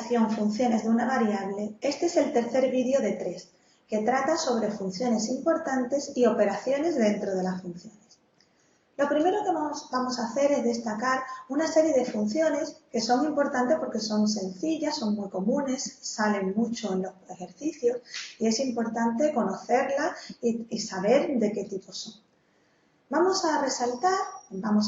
operación funciones de una variable, este es el tercer vídeo de 3, que trata sobre funciones importantes y operaciones dentro de las funciones. Lo primero que vamos a hacer es destacar una serie de funciones que son importantes porque son sencillas, son muy comunes, salen mucho en los ejercicios y es importante conocerlas y saber de qué tipo son. Vamos a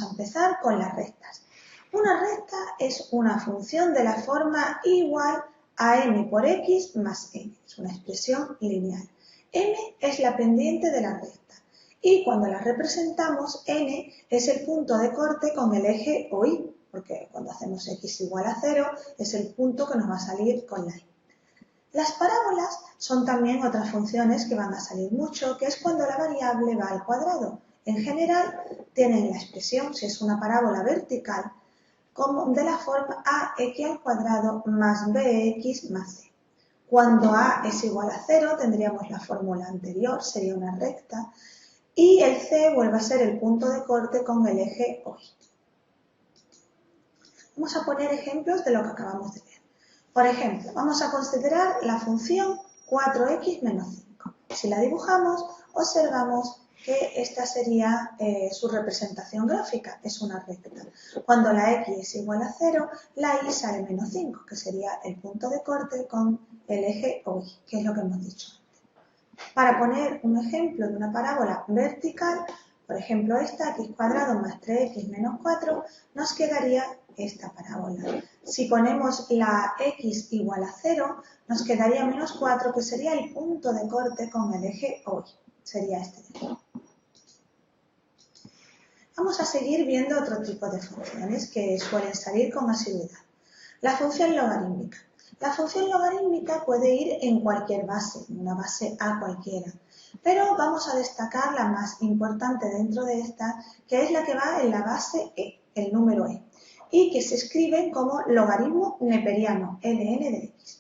empezar con las rectas. Una recta es una función de la forma igual a m por x más n. Es una expresión lineal. M es la pendiente de la recta y cuando la representamos, n es el punto de corte con el eje o y, porque cuando hacemos x igual a 0 es el punto que nos va a salir con la y. Las parábolas son también otras funciones que van a salir mucho, que es cuando la variable va al cuadrado. En general, tienen la expresión, si es una parábola vertical, como de la forma ax al cuadrado más bx más c. Cuando a es igual a 0, tendríamos la fórmula anterior, sería una recta, y el c vuelve a ser el punto de corte con el eje o y. Vamos a poner ejemplos de lo que acabamos de ver. Por ejemplo, vamos a considerar la función 4x menos 5. Si la dibujamos, observamos que esta sería su representación gráfica, es una recta. Cuando la x es igual a 0, la y sale menos 5, que sería el punto de corte con el eje o y, que es lo que hemos dicho antes. Para poner un ejemplo de una parábola vertical, por ejemplo esta, x cuadrado más 3x menos 4, nos quedaría esta parábola. Si ponemos la x igual a 0, nos quedaría menos 4, que sería el punto de corte con el eje o y. Sería este de aquí. Vamos a seguir viendo otro tipo de funciones que suelen salir con asiduidad. La función logarítmica. La función logarítmica puede ir en cualquier base, en una base A cualquiera, pero vamos a destacar la más importante dentro de esta, que es la que va en la base E, el número E, y que se escribe como logaritmo neperiano, ln de x.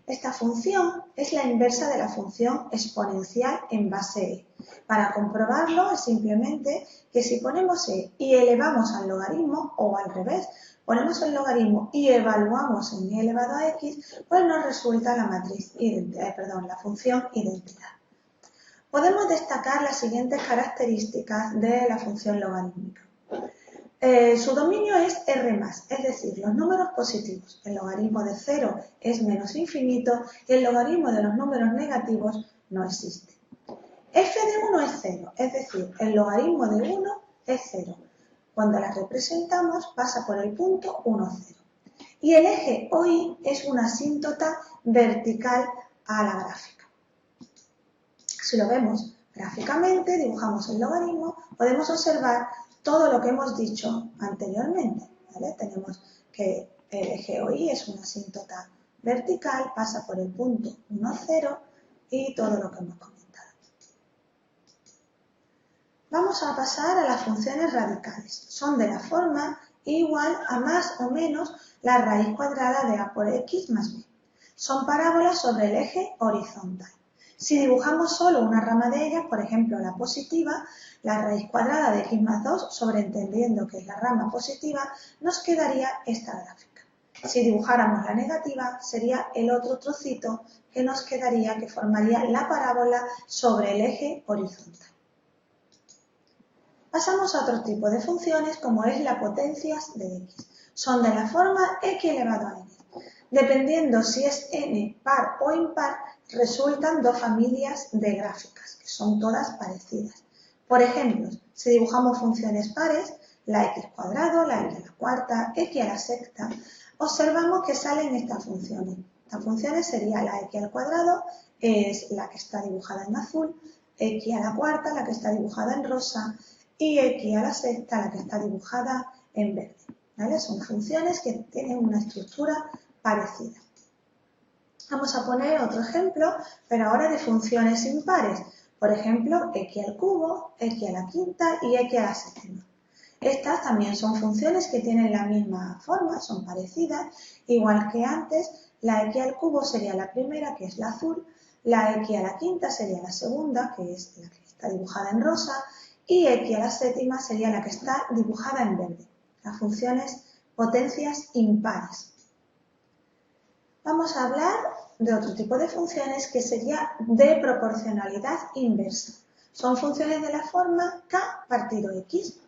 Esta función es la inversa de la función exponencial en base E. Para comprobarlo es simplemente que si ponemos E y elevamos al logaritmo, o al revés, ponemos el logaritmo y evaluamos en e elevado a x, pues nos resulta la función identidad. Podemos destacar las siguientes características de la función logarítmica. Su dominio es R+, es decir, los números positivos. El logaritmo de 0 es menos infinito y el logaritmo de los números negativos no existe. F de 1 es 0, es decir, el logaritmo de 1 es 0. Cuando la representamos pasa por el punto 1, 0. Y el eje o y es una asíntota vertical a la gráfica. Si lo vemos gráficamente, dibujamos el logaritmo, podemos observar todo lo que hemos dicho anteriormente, ¿vale? Tenemos que el eje o y es una asíntota vertical, pasa por el punto 1, 0 y todo lo que hemos comentado. Vamos a pasar a las funciones radicales. Son de la forma igual a más o menos la raíz cuadrada de a por x más b. Son parábolas sobre el eje horizontal. Si dibujamos solo una rama de ellas, por ejemplo la positiva, la raíz cuadrada de x más 2, sobreentendiendo que es la rama positiva, nos quedaría esta gráfica. Si dibujáramos la negativa, sería el otro trocito que nos quedaría, que formaría la parábola sobre el eje horizontal. Pasamos a otro tipo de funciones como es la potencias de x. Son de la forma x elevado a n. Dependiendo si es n par o impar, resultan dos familias de gráficas, que son todas parecidas. Por ejemplo, si dibujamos funciones pares, la x cuadrado, la x a la cuarta, x a la sexta, observamos que salen estas funciones. Estas funciones serían la x al cuadrado, es la que está dibujada en azul, x a la cuarta, la que está dibujada en rosa, y x a la sexta, la que está dibujada en verde. ¿Vale? Son funciones que tienen una estructura parecida. Vamos a poner otro ejemplo, pero ahora de funciones impares. Por ejemplo, x al cubo, x a la quinta y x a la séptima. Estas también son funciones que tienen la misma forma, son parecidas, igual que antes, la x al cubo sería la primera, que es la azul, la x a la quinta sería la segunda, que es la que está dibujada en rosa, y x a la séptima sería la que está dibujada en verde. Las funciones potencias impares. Vamos a hablar de otro tipo de funciones que sería de proporcionalidad inversa. Son funciones de la forma k partido x.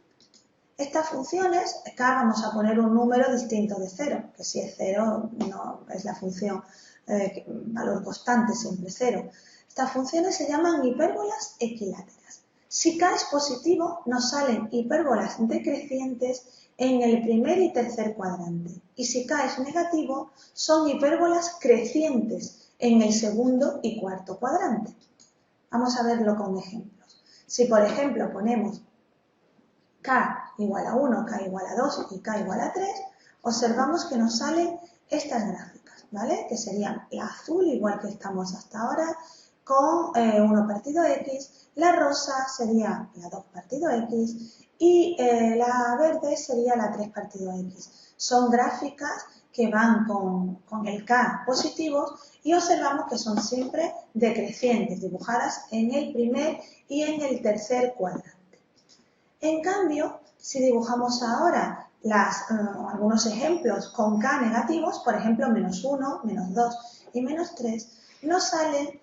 Estas funciones, k vamos a poner un número distinto de 0, que si es 0 no es la función valor constante, siempre 0. Estas funciones se llaman hipérbolas equiláteras. Si k es positivo, nos salen hipérbolas decrecientes en el primer y tercer cuadrante. Y si k es negativo, son hipérbolas crecientes en el segundo y cuarto cuadrante. Vamos a verlo con ejemplos. Si, por ejemplo, ponemos k igual a 1, k igual a 2 y k igual a 3, observamos que nos salen estas gráficas, ¿vale? Que serían la azul, igual que estamos hasta ahora, con 1 partido x, la rosa sería la 2 partido x y la verde sería la 3 partido x. Son gráficas que van con el k positivos y observamos que son siempre decrecientes, dibujadas en el primer y en el tercer cuadrante. En cambio, si dibujamos ahora algunos ejemplos con k negativos, por ejemplo, menos 1, menos 2 y menos 3, nos salen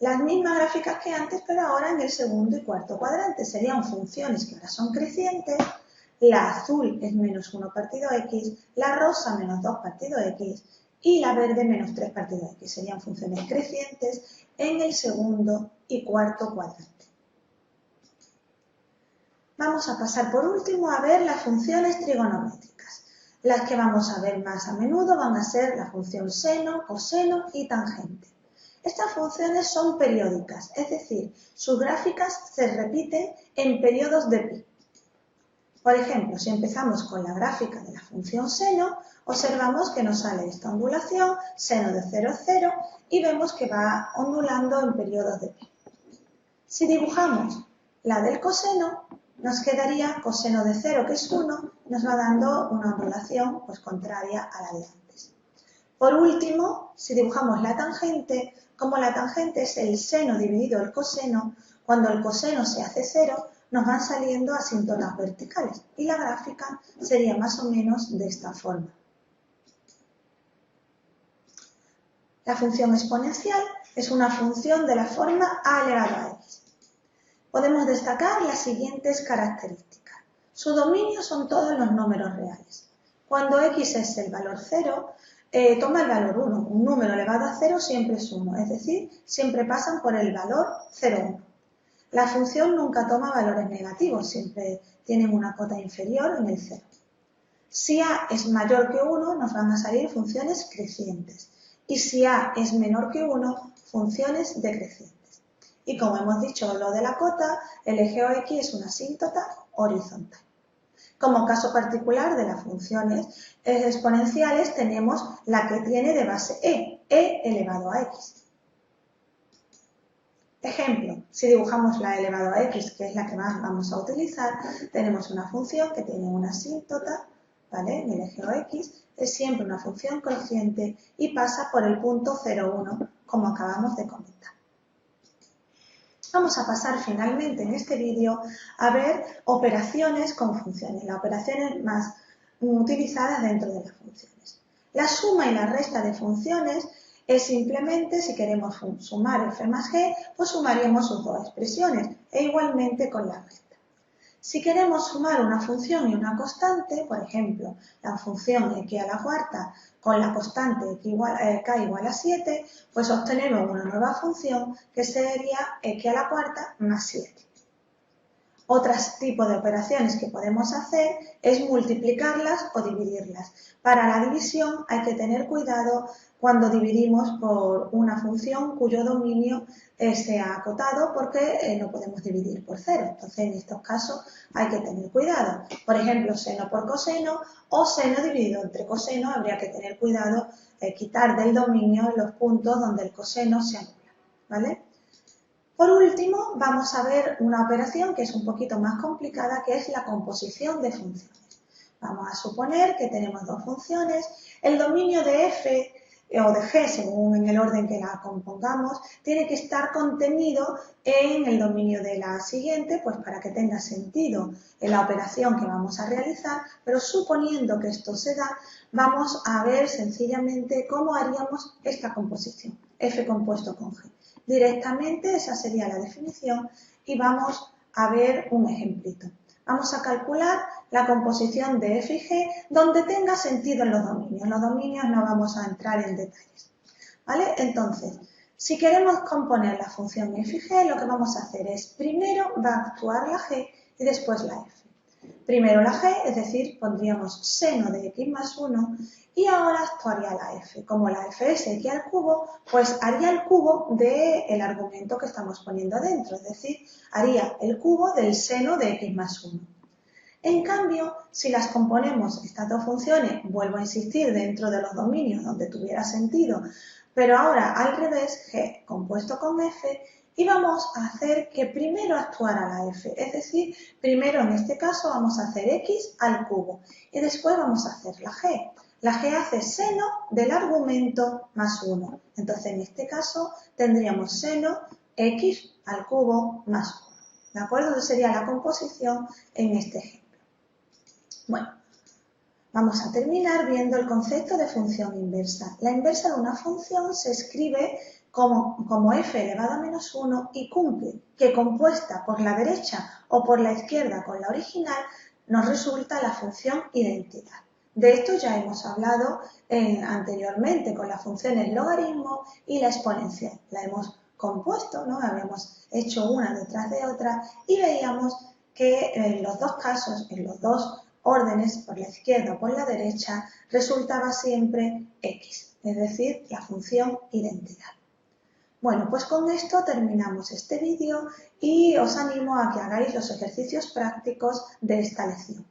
las mismas gráficas que antes, pero ahora en el segundo y cuarto cuadrante. Serían funciones que ahora son crecientes. La azul es menos 1 partido x, la rosa menos 2 partido x y la verde menos 3 partido x. Serían funciones crecientes en el segundo y cuarto cuadrante. Vamos a pasar por último a ver las funciones trigonométricas. Las que vamos a ver más a menudo van a ser la función seno, coseno y tangente. Estas funciones son periódicas, es decir, sus gráficas se repiten en periodos de pi. Por ejemplo, si empezamos con la gráfica de la función seno, observamos que nos sale esta ondulación, seno de 0, 0, y vemos que va ondulando en periodos de pi. Si dibujamos la del coseno, nos quedaría coseno de 0, que es 1, nos va dando una ondulación pues, contraria a la de antes. Por último, si dibujamos la tangente, como la tangente es el seno dividido el coseno, cuando el coseno se hace 0, nos van saliendo asíntotas verticales y la gráfica sería más o menos de esta forma. La función exponencial es una función de la forma a elevado a x. Podemos destacar las siguientes características. Su dominio son todos los números reales. Cuando x es el valor 0, toma el valor 1. Un número elevado a 0 siempre es 1, es decir, siempre pasan por el valor 0,1. La función nunca toma valores negativos, siempre tienen una cota inferior en el 0. Si a es mayor que 1, nos van a salir funciones crecientes. Y si a es menor que 1, funciones decrecientes. Y como hemos dicho lo de la cota, el eje OX es una asíntota horizontal. Como caso particular de las funciones exponenciales tenemos la que tiene de base e elevado a x. Ejemplo, si dibujamos la elevado a x, que es la que más vamos a utilizar, tenemos una función que tiene una asíntota, ¿vale? En el eje OX, es siempre una función creciente y pasa por el punto 0,1, como acabamos de comentar. Vamos a pasar finalmente en este vídeo a ver operaciones con funciones, las operaciones más utilizadas dentro de las funciones. La suma y la resta de funciones es simplemente, si queremos sumar f más g, pues sumaríamos sus dos expresiones, e igualmente con la resta. Si queremos sumar una función y una constante, por ejemplo, la función x a la cuarta con la constante k igual a 7, pues obtenemos una nueva función que sería x a la cuarta más 7. Otro tipo de operaciones que podemos hacer es multiplicarlas o dividirlas. Para la división hay que tener cuidado cuando dividimos por una función cuyo dominio sea acotado porque no podemos dividir por 0. Entonces, en estos casos hay que tener cuidado. Por ejemplo, seno por coseno o seno dividido entre coseno, habría que tener cuidado quitar del dominio los puntos donde el coseno se anula, ¿vale? Por último, vamos a ver una operación que es un poquito más complicada, que es la composición de funciones. Vamos a suponer que tenemos dos funciones. El dominio de f o de g, según en el orden que la compongamos, tiene que estar contenido en el dominio de la siguiente, pues para que tenga sentido en la operación que vamos a realizar, pero suponiendo que esto se da, vamos a ver sencillamente cómo haríamos esta composición, f compuesto con g. Directamente esa sería la definición y vamos a ver un ejemplito. Vamos a calcular la composición de f y g donde tenga sentido en los dominios. En los dominios no vamos a entrar en detalles, ¿vale? Entonces, si queremos componer la función f y g, lo que vamos a hacer es, primero va a actuar la g y después la f. Primero la g, es decir, pondríamos seno de x más 1 y ahora actuaría la f. Como la f es x al cubo, pues haría el cubo del argumento que estamos poniendo dentro, es decir, haría el cubo del seno de x más 1. En cambio, si las componemos estas dos funciones, vuelvo a insistir, dentro de los dominios donde tuviera sentido, pero ahora al revés, g compuesto con f, y vamos a hacer que primero actuara la f, es decir, primero en este caso vamos a hacer x al cubo y después vamos a hacer la g. La g hace seno del argumento más 1, entonces en este caso tendríamos seno x al cubo más 1, ¿de acuerdo? Entonces sería la composición en este ejemplo. Bueno, vamos a terminar viendo el concepto de función inversa. La inversa de una función se escribe como f elevado a menos 1 y cumple que compuesta por la derecha o por la izquierda con la original nos resulta la función identidad. De esto ya hemos hablado anteriormente con las funciones logaritmo y la exponencial. La hemos compuesto, ¿no? Habíamos hecho una detrás de otra y veíamos que en los dos casos, en los dos órdenes, por la izquierda o por la derecha, resultaba siempre x, es decir, la función identidad. Bueno, pues con esto terminamos este vídeo y os animo a que hagáis los ejercicios prácticos de esta lección.